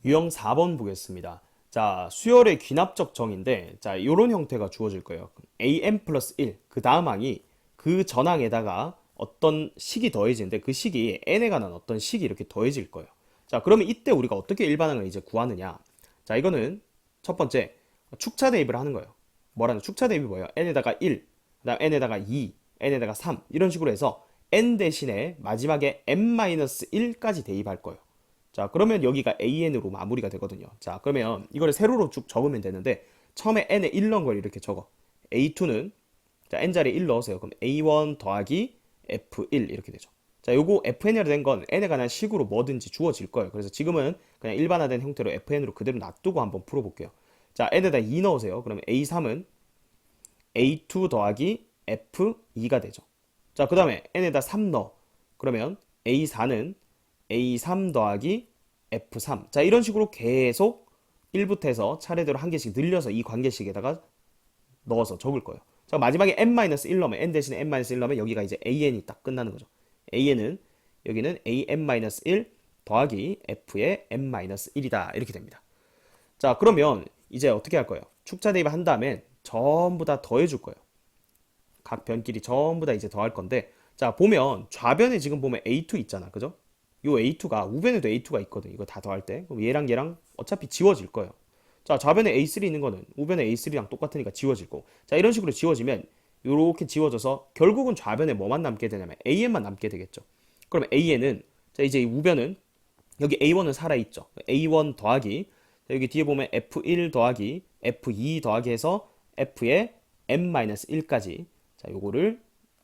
유형 4번 보겠습니다. 자, 수열의 귀납적 정인데, 자, 이런 형태가 주어질 거예요. an 플러스 1, 그 다음 항이 그 전항에다가 어떤 식이 더해지는데, 그 식이 n에 관한 어떤 식이 이렇게 더해질 거예요. 자, 그러면 이때 우리가 어떻게 일반항을 이제 구하느냐. 자, 이거는 첫 번째, 축차 대입을 하는 거예요. 뭐라는 축차 대입이 뭐예요? n에다가 1, 그 다음 n에다가 2, n에다가 3, 이런 식으로 해서 n 대신에 마지막에 n-1까지 대입할 거예요. 자, 그러면 여기가 AN으로 마무리가 되거든요. 자, 그러면 이거를 세로로 쭉 적으면 되는데, 처음에 N에 1 넣은 걸 이렇게 적어. A2는, 자, N 자리에 1 넣으세요. 그럼 A1 더하기 F1 이렇게 되죠. 자, 요거 FN으로 된 건 N에 관한 식으로 뭐든지 주어질 거예요. 그래서 지금은 그냥 일반화된 형태로 FN으로 그대로 놔두고 한번 풀어볼게요. 자, N에다 2 넣으세요. 그러면 A3은 A2 더하기 F2가 되죠. 자, 그 다음에 N에다 3 넣어. 그러면 A4는 A3 더하기 F3. 자, 이런 식으로 계속 1부터 해서 차례대로 한 개씩 늘려서 이 관계식에다가 넣어서 적을 거예요. 자, 마지막에 n-1 넣으면 n 대신에 n-1 넣으면 여기가 이제 an이 딱 끝나는 거죠. an은 여기는 an-1 더하기 f의 n-1이다. 이렇게 됩니다. 자, 그러면 이제 어떻게 할 거예요? 축차 대입을 한 다음에 전부 다 더해 줄 거예요. 각 변끼리 전부 다 이제 더할 건데, 자, 보면 좌변에 지금 보면 A2 있잖아. 그죠? 요 A2가 우변에도 A2가 있거든. 이거 다 더할 때. 그럼 얘랑 얘랑 어차피 지워질 거예요. 자, 좌변에 A3 있는 거는 우변에 A3랑 똑같으니까 지워질 거고. 자, 이런 식으로 지워지면 요렇게 지워져서 결국은 좌변에 뭐만 남게 되냐면 AN만 남게 되겠죠. 그럼 AN은, 자, 이제 이 우변은 여기 A1은 살아있죠. A1 더하기, 자, 여기 뒤에 보면 F1 더하기 F2 더하기 해서 F의 n-1까지, 자, 요거를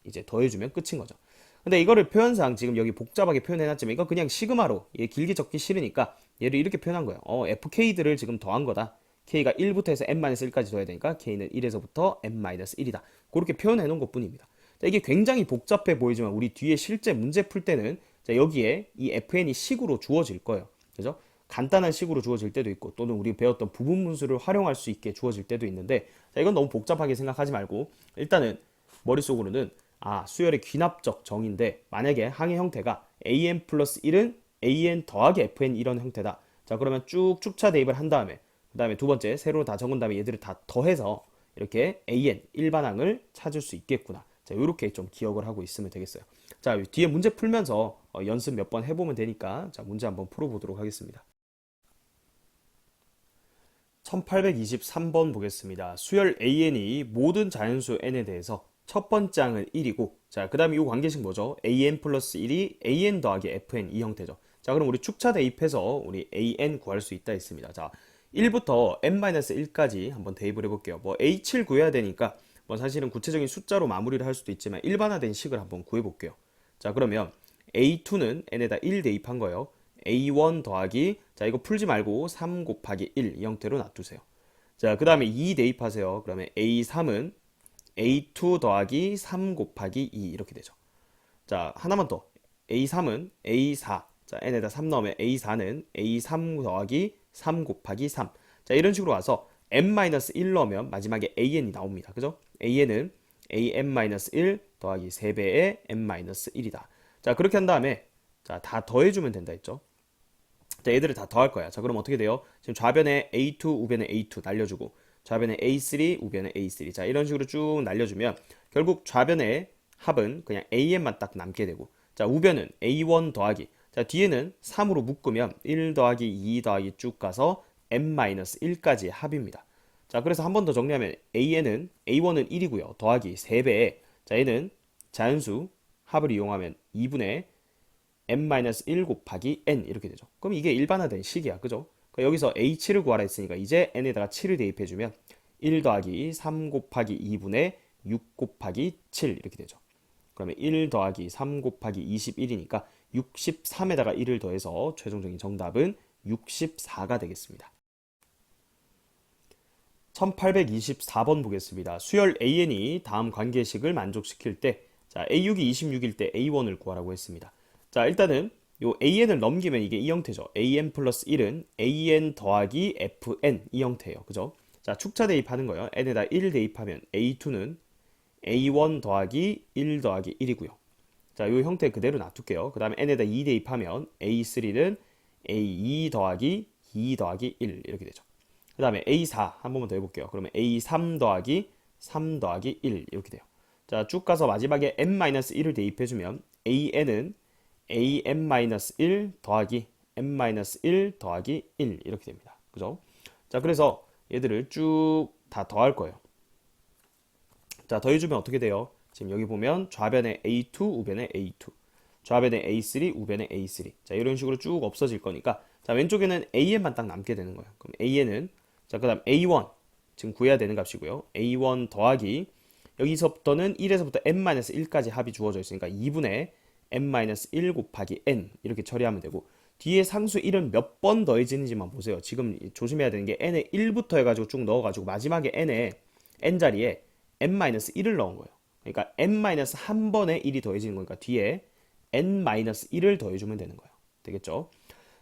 이제 더해주면 끝인 거죠. 근데 이거를 표현상 지금 여기 복잡하게 표현해놨지만 이거 그냥 시그마로, 얘 길게 적기 싫으니까 얘를 이렇게 표현한 거예요. FK들을 지금 더한 거다. K가 1부터 해서 n-1까지 더해야 되니까 K는 1에서부터 n-1이다. 그렇게 표현해 놓은 것 뿐입니다. 자, 이게 굉장히 복잡해 보이지만 우리 뒤에 실제 문제 풀 때는, 자, 여기에 이 FN이 식으로 주어질 거예요. 그죠? 간단한 식으로 주어질 때도 있고, 또는 우리 배웠던 부분 분수를 활용할 수 있게 주어질 때도 있는데, 자, 이건 너무 복잡하게 생각하지 말고 일단은 머릿속으로는, 아, 수열의 귀납적 정인데 만약에 항의 형태가 an 플러스 1은 an 더하기 fn 이런 형태다. 자, 그러면 쭉 축차 대입을 한 다음에, 그 다음에 두 번째 세로로 다 적은 다음에 얘들을 다 더해서 이렇게 an 일반항을 찾을 수 있겠구나. 자, 이렇게 좀 기억을 하고 있으면 되겠어요. 자, 뒤에 문제 풀면서 연습 몇 번 해보면 되니까, 자, 문제 한번 풀어보도록 하겠습니다. 1823번 보겠습니다. 수열 AN이 모든 자연수 N에 대해서 첫 번째 항은 1이고, 자, 그 다음에 이 관계식 뭐죠? AN 플러스 1이 AN 더하기 FN 이 형태죠. 자, 그럼 우리 축차 대입해서 우리 AN 구할 수 있다 했습니다. 자, 1부터 n-1까지 한번 대입을 해볼게요. 뭐 H를 구해야 되니까 뭐 사실은 구체적인 숫자로 마무리를 할 수도 있지만 일반화된 식을 한번 구해볼게요. 자, 그러면 A2는 n에다 1 대입한 거예요. A1 더하기, 자, 이거 풀지 말고 3 곱하기 1 이 형태로 놔두세요. 자, 그 다음에 2 대입하세요. 그러면 A3은 A2 더하기 3 곱하기 2 이렇게 되죠. 자, 하나만 더. A3은 A4. 자, n에다 3 넣으면 A4는 A3 더하기 3 곱하기 3. 자, 이런 식으로 와서 n-1 넣으면 마지막에 an이 나옵니다. 그죠? an은 an-1 더하기 3배의 n-1이다. 자, 그렇게 한 다음에, 자, 다 더해주면 된다 했죠. 자, 얘들을 다 더할 거야. 자, 그럼 어떻게 돼요? 지금 좌변에 A2, 우변에 A2 날려주고, 좌변에 A3, 우변에 A3. 자, 이런 식으로 쭉 날려주면 결국 좌변의 합은 그냥 AN만 딱 남게 되고, 자, 우변은 A1 더하기, 자, 뒤에는 3으로 묶으면 1 더하기 2 더하기 쭉 가서 n-1까지의 합입니다. 자, 그래서 한 번 더 정리하면 AN은, A1은 1이고요. 더하기 3배에, 자, 얘는 자연수 합을 이용하면 2분의 n-1 곱하기 n 이렇게 되죠. 그럼 이게 일반화된 식이야. 그죠? 그러니까 여기서 h를 구하라 했으니까 이제 n에다가 7을 대입해주면 1 더하기 3 곱하기 2분의 6 곱하기 7 이렇게 되죠. 그러면 1 더하기 3 곱하기 21이니까 63에다가 1을 더해서 최종적인 정답은 64가 되겠습니다. 1824번 보겠습니다. 수열 AN이 다음 관계식을 만족시킬 때, 자, A6이 26일 때 A1을 구하라고 했습니다. 자, 일단은 요 AN을 넘기면 이게 이 형태죠. AN 플러스 1은 AN 더하기 FN 이 형태예요. 그죠? 자, 축차 대입하는 거예요. n에다 1 대입하면 A2는 A1 더하기 1 더하기 1이고요. 자, 요 형태 그대로 놔둘게요. 그 다음에 n에다 2 대입하면 A3는 A2 더하기 2 더하기 1 이렇게 되죠. 그 다음에 A4 한 번만 더 해볼게요. 그러면 A3 더하기 3 더하기 1 이렇게 돼요. 자, 쭉 가서 마지막에 n-1을 대입해주면 an은 an-1 더하기 n-1 더하기 1 이렇게 됩니다. 그죠? 자, 그래서 얘들을 쭉 다 더할 거예요. 자, 더해주면 어떻게 돼요? 지금 여기 보면 좌변에 A2, 우변에 A2, 좌변에 A3, 우변에 A3. 자, 이런 식으로 쭉 없어질 거니까, 자, 왼쪽에는 AN만 딱 남게 되는 거예요. 그럼 AN은, 자, 그 다음 A1, 지금 구해야 되는 값이고요. A1 더하기, 여기서부터는 1에서부터 n-1까지 합이 주어져 있으니까 2분의 n-1 곱하기 n 이렇게 처리하면 되고, 뒤에 상수 1은 몇 번 더해지는지만 보세요. 지금 조심해야 되는 게 n에 1부터 해가지고 쭉 넣어가지고 마지막에 n에 n 자리에 n-1을 넣은 거예요. 그러니까 n-1번에 1이 더해지는 거니까 뒤에 n-1을 더해주면 되는 거예요. 되겠죠?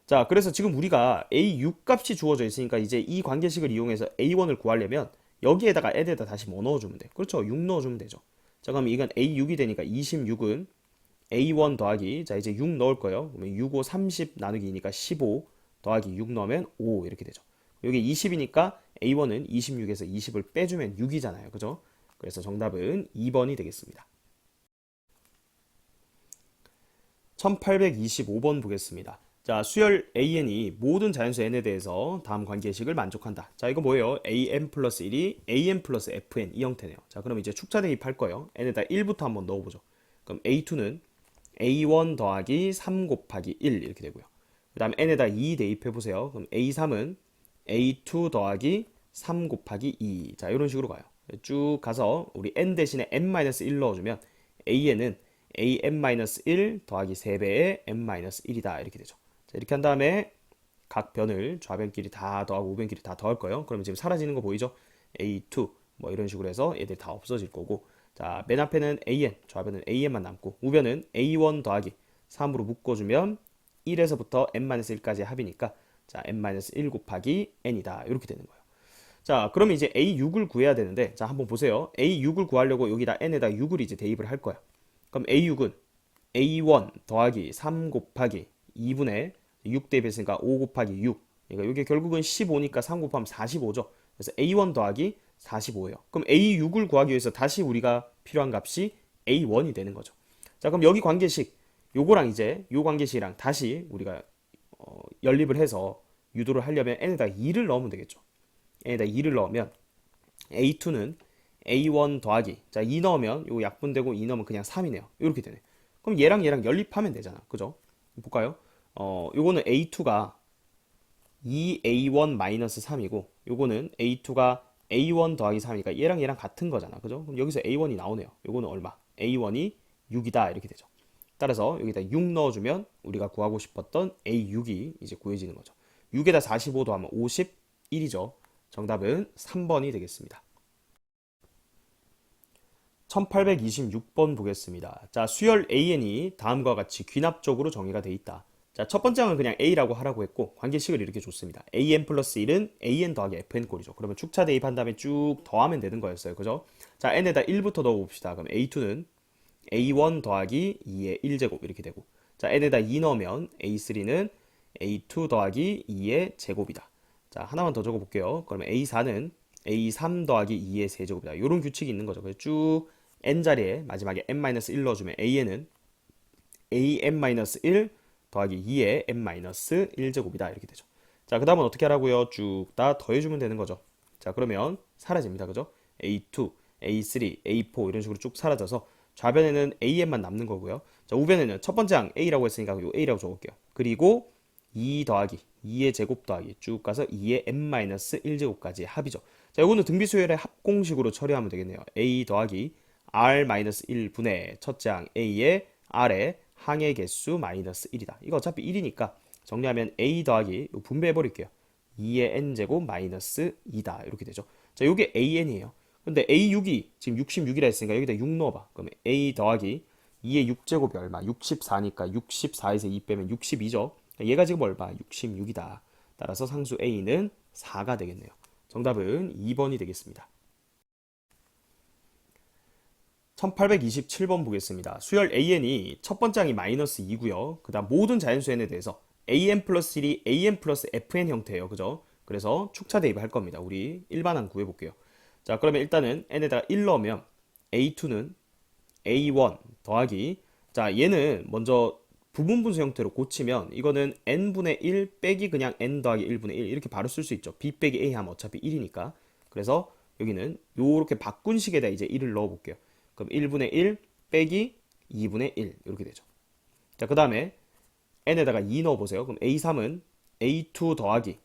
자, 그래서 지금 우리가 a6 값이 주어져 있으니까 이제 이 관계식을 이용해서 a1을 구하려면 여기에다가 n에다 다시 뭐 넣어주면 돼? 그렇죠? 6 넣어주면 되죠. 자, 그럼 이건 a6이 되니까 26은 a1 더하기, 자, 이제 6 넣을 거예요. 그러면 6, 5, 30 나누기니까 15 더하기 6 넣으면 5 이렇게 되죠. 여기 20이니까 a1은 26에서 20을 빼주면 6이잖아요. 그죠? 그래서 정답은 2번이 되겠습니다. 1825번 보겠습니다. 자, 수열 an이 모든 자연수 n에 대해서 다음 관계식을 만족한다. 자, 이거 뭐예요? an 플러스 1이 an 플러스 fn 이 형태네요. 자, 그럼 이제 축차 대입할 거예요. n에다 1부터 한번 넣어보죠. 그럼 a2는 a1 더하기 3 곱하기 1 이렇게 되고요. 그 다음 n에다 2 대입해보세요. 그럼 a3은 a2 더하기 3 곱하기 2. 자, 이런 식으로 가요. 쭉 가서 우리 n 대신에 n-1 넣어주면 an은 an-1 더하기 3배의 n-1이다 이렇게 되죠. 자, 이렇게 한 다음에 각 변을 좌변끼리 다 더하고 우변끼리 다 더할 거예요. 그러면 지금 사라지는 거 보이죠? a2 뭐 이런 식으로 해서 얘들 다 없어질 거고, 자, 맨 앞에는 an, 좌변은 an만 남고 우변은 a1 더하기 3으로 묶어주면 1에서부터 n-1까지 합이니까 자, n-1 곱하기 n이다 이렇게 되는 거예요. 자, 그러면 이제 A6을 구해야 되는데, 자, 한번 보세요. A6을 구하려고 여기다 n에다 6을 이제 대입을 할 거야. 그럼 A6은 A1 더하기 3 곱하기 2분의 6 대입했으니까 5 곱하기 6. 그러니까 이게 결국은 15니까 3 곱하면 45죠. 그래서 A1 더하기 45예요. 그럼 A6을 구하기 위해서 다시 우리가 필요한 값이 A1이 되는 거죠. 자, 그럼 여기 관계식, 요거랑 이제 요 관계식이랑 다시 우리가 연립을 해서 유도를 하려면 n에다 2를 넣으면 되겠죠. n에다 2를 넣으면 A2는 A1 더하기, 자, 2 넣으면 요 약분되고 2 넣으면 그냥 3이네요. 이렇게 되네. 그럼 얘랑 얘랑 연립하면 되잖아. 그죠? 볼까요? 요거는 A2가 2A1-3이고 요거는 A2가 A1 더하기 3이니까 얘랑 얘랑 같은 거잖아. 그죠? 그럼 여기서 A1이 나오네요. 요거는 얼마? A1이 6이다 이렇게 되죠. 따라서 여기다 6 넣어주면 우리가 구하고 싶었던 A6이 이제 구해지는 거죠. 6에다 45 더하면 51이죠. 정답은 3번이 되겠습니다. 1826번 보겠습니다. 자, 수열 an이 다음과 같이 귀납적으로 정의가 돼 있다. 자, 첫 번째 항은 그냥 a라고 하라고 했고 관계식을 이렇게 줬습니다. an 플러스 1은 an 더하기 fn 꼴이죠. 그러면 축차 대입한 다음에 쭉 더하면 되는 거였어요. 그죠? 자, n에다 1부터 넣어봅시다. 그럼 a2는 a1 더하기 2의 1제곱 이렇게 되고, 자, n에다 2 넣으면 a3는 a2 더하기 2의 제곱이다. 자, 하나만 더 적어볼게요. 그러면 a4는 a3 더하기 2의 세제곱이다. 이런 규칙이 있는 거죠. 그래서 쭉 n자리에 마지막에 n-1 넣어주면 an은 an-1 더하기 2의 n-1제곱이다 이렇게 되죠. 자, 그 다음은 어떻게 하라고요? 쭉 다 더해주면 되는 거죠. 자, 그러면 사라집니다. 그죠? a2, a3, a4 이런 식으로 쭉 사라져서 좌변에는 an만 남는 거고요. 자, 우변에는 첫 번째 항 a라고 했으니까 요 a라고 적을게요. 그리고 2 더하기 2의 제곱 더하기 쭉 가서 2의 n-1제곱까지의 합이죠. 자, 요거는 등비수열의 합공식으로 처리하면 되겠네요. a 더하기 r-1분의 첫째 항 a의 r의 항의 개수 마이너스 1이다. 이거 어차피 1이니까 정리하면 a 더하기 분배해 버릴게요. 2의 n제곱 마이너스 2다. 이렇게 되죠. 자, 요게 an이에요. 근데 a6이 지금 66이라 했으니까 여기다 6 넣어봐. 그러면 a 더하기 2의 6제곱이 얼마? 64니까 64에서 2 빼면 62죠. 얘가 지금 얼마? 66이다. 따라서 상수 a는 4가 되겠네요. 정답은 2번이 되겠습니다. 1827번 보겠습니다. 수열 an이 첫 번째 항이 마이너스 2고요. 그 다음 모든 자연수 n에 대해서 an 플러스 1이 an 플러스 fn 형태예요. 그죠? 그래서 축차 대입을 할 겁니다. 우리 일반항 구해볼게요. 자, 그러면 일단은 n에다가 1 넣으면 a2는 a1 더하기, 자, 얘는 먼저 부분분수 형태로 고치면 이거는 n분의 1 빼기 그냥 n 더하기 1분의 1 이렇게 바로 쓸 수 있죠. b 빼기 a 하면 어차피 1이니까. 그래서 여기는 요렇게 바꾼 식에다 이제 1을 넣어 볼게요. 그럼 1분의 1 빼기 2분의 1 이렇게 되죠. 자, 그 다음에 n에다가 2 넣어 보세요. 그럼 a3은 a2 더하기,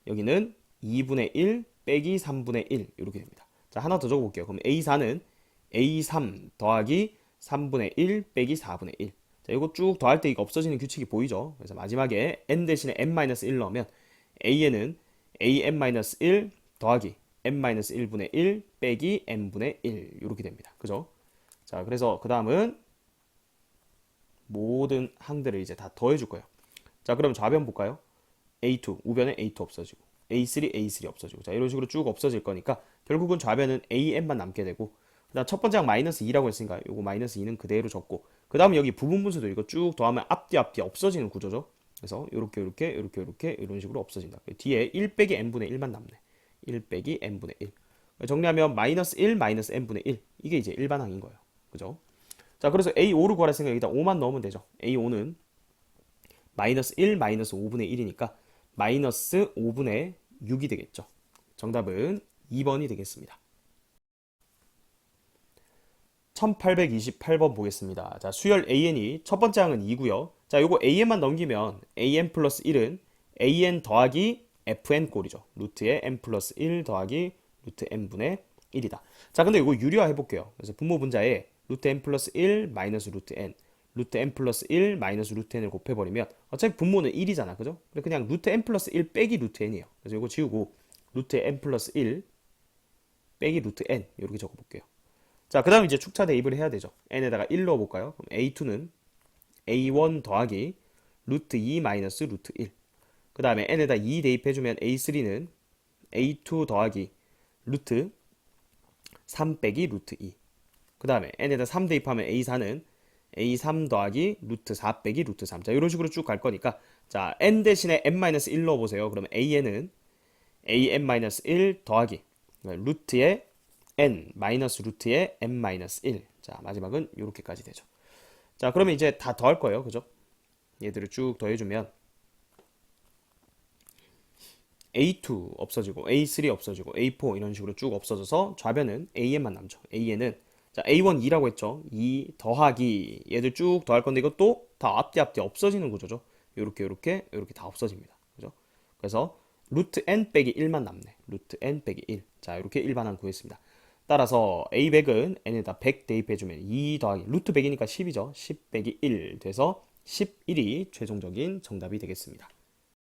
여기는 2분의 1 빼기 3분의 1 이렇게 됩니다. 자, 하나 더 적어 볼게요. 그럼 a4는 a3 더하기 3분의 1 빼기 4분의 1. 자, 이거 쭉 더할 때 이거 없어지는 규칙이 보이죠? 그래서 마지막에 n 대신에 n-1 넣으면 a는 an-1 더하기 n-1분의 1 빼기 n분의 1 이렇게 됩니다. 그죠? 자, 그래서 그 다음은 모든 항들을 이제 다 더해줄 거예요. 자, 그럼 좌변 볼까요? A2, 우변에 A2 없어지고, A3, A3 없어지고, 자, 이런 식으로 쭉 없어질 거니까, 결국은 좌변은 AN만 남게 되고, 그다음 첫 번째 항 마이너스 2라고 했으니까, 요거 마이너스 2는 그대로 적고, 그 다음에 여기 부분분수도 이거 쭉 더하면 앞뒤 없어지는 구조죠. 그래서 요렇게 이런 식으로 없어진다. 뒤에 1 빼기 n분의 1만 남네. 1 빼기 n분의 1. 정리하면 마이너스 1, 마이너스 n분의 1. 이게 이제 일반항인 거예요. 그죠? 자, 그래서 A5를 구할 생각 여기다 5만 넣으면 되죠. A5는 마이너스 1, 마이너스 5분의 1이니까 마이너스 5분의 6이 되겠죠. 정답은 2번이 되겠습니다. 1828번 보겠습니다. 자, 수열 AN이 첫 번째 항은 2고요. 자, 요거 AN만 넘기면 AN 플러스 1은 AN 더하기 FN 꼴이죠. 루트에 N 플러스 1 더하기 루트 N분의 1이다. 자, 근데 이거 유리화 해볼게요. 그래서 분모 분자에 루트 N 플러스 1 마이너스 루트 N, 루트 N 플러스 1 마이너스 루트 N을 곱해버리면 어차피 분모는 1이잖아. 그죠? 그냥 루트 N 플러스 1 빼기 루트 N이에요. 그래서 이거 지우고 루트 N 플러스 1 빼기 루트 N 이렇게 적어볼게요. 자, 그 다음 이제 축차 대입을 해야 되죠. n에다가 1 넣어볼까요? 그럼 a2는 a1 더하기 루트 2 마이너스 루트 1. 그 다음에 n에다 2 대입해주면 a3는 a2 더하기 루트 3 빼기 루트 2. 그 다음에 n에다 3 대입하면 a4는 a3 더하기 루트 4 빼기 루트 3. 자, 이런 식으로 쭉 갈 거니까, 자, n 대신에 n-1 넣어보세요. 그러면 an은 an-1 더하기 루트에 n 마이너스 루트에 n-1. 자, 마지막은 이렇게까지 되죠. 자, 그러면 이제 다 더할 거예요. 그죠? 얘들을 쭉 더해주면 A2 없어지고 A3 없어지고 A4 이런 식으로 쭉 없어져서 좌변은 AN만 남죠. AN은 자, A1 2라고 했죠. 2 더하기 얘들 쭉 더할 건데 이것도 다 앞뒤 없어지는 구조죠. 요렇게 다 없어집니다. 그죠? 그래서 루트 n 빼기 1만 남네. 루트 n 빼기 1. 자, 이렇게 일반항 구했습니다. 따라서 A100은 n에다 100 대입해주면 2 더하기 루트 100이니까 10이죠. 10 빼기 1 돼서 11이 최종적인 정답이 되겠습니다.